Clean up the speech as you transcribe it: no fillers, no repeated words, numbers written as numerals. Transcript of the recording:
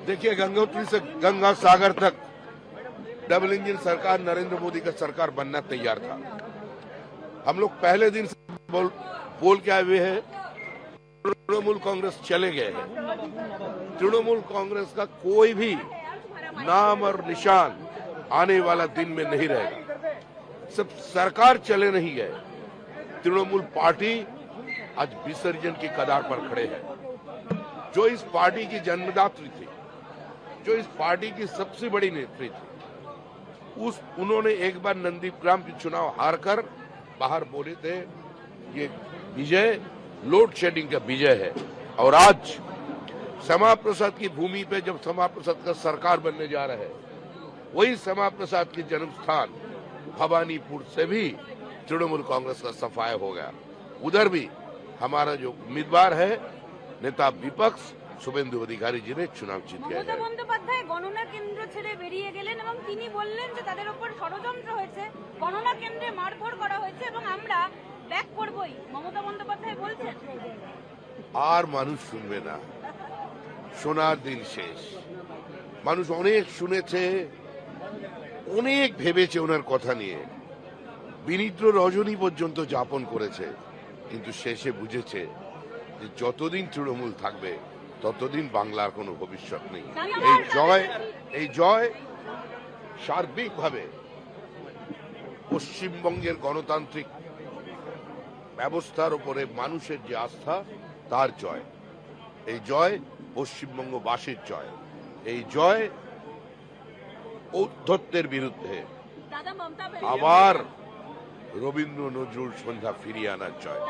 देखिए, गंगोत्री से गंगा सागर तक डबल इंजन सरकार नरेंद्र मोदी का सरकार बनना तैयार था। हम लोग पहले दिन से बोल के आए हुए हैं, तृणमूल कांग्रेस चले गए हैं। तृणमूल कांग्रेस का कोई भी नाम और निशान आने वाला दिन में नहीं रहेगा। सब सरकार चले नहीं गए, तृणमूल पार्टी आज विसर्जन की कगार पर खड़े हैं। जो इस पार्टी की जन्मदात्री थी, जो इस पार्टी की सबसे बड़ी नेत्री थी, उन्होंने एक बार नंदीग्राम के चुनाव हारकर बाहर बोले थे, ये विजय लोड शेडिंग का विजय है। और आज श्यामा प्रसाद की भूमि पे जब श्यामा प्रसाद का सरकार बनने जा रहा है, वही श्यामा प्रसाद की जन्म स्थान भवानीपुर से भी तृणमूल कांग्रेस का सफाया हो गया। उधर भी हमारा जो उम्मीदवार है नेता विपक्ष शुभेंदु अधिकारी जी ने चुनाव जीत गए हैं। বন্দ্যোপাধ্যায় গণনা কেন্দ্র ছেড়ে বেরিয়ে গেলেন এবং তিনি বললেন যে তাদের উপর ষড়যন্ত্র হয়েছে, গণনা কেন্দ্রে মারধর করা হয়েছে এবং আমরা ব্যাক করবই, মমতা বন্দ্যোপাধ্যায় বলছেন। আর মানুষ শুনবে না, শোনার দিন শেষ। মানুষ অনেক শুনেছে, অনেক ভেবেছে ওনার কথা নিয়ে, বিনিদ্র রজনী পর্যন্ত যাপন করেছে, কিন্তু শেষে বুঝেছে যে যতদিন তৃণমূল থাকবে ততদিন বাংলার কোনো ভবিষ্যৎ নেই। এই জয় সার্বিকভাবে পশ্চিমবঙ্গের গণতান্ত্রিক ব্যবস্থার উপরে মানুষের যে আস্থা, তার জয়। এই জয় পশ্চিমবঙ্গবাসীর জয়। এই জয় ঔদ্ধত্যের বিরুদ্ধে আবার রবীন্দ্র নজরুল সন্ধ্যা ফিরিয়ে আনার জয়।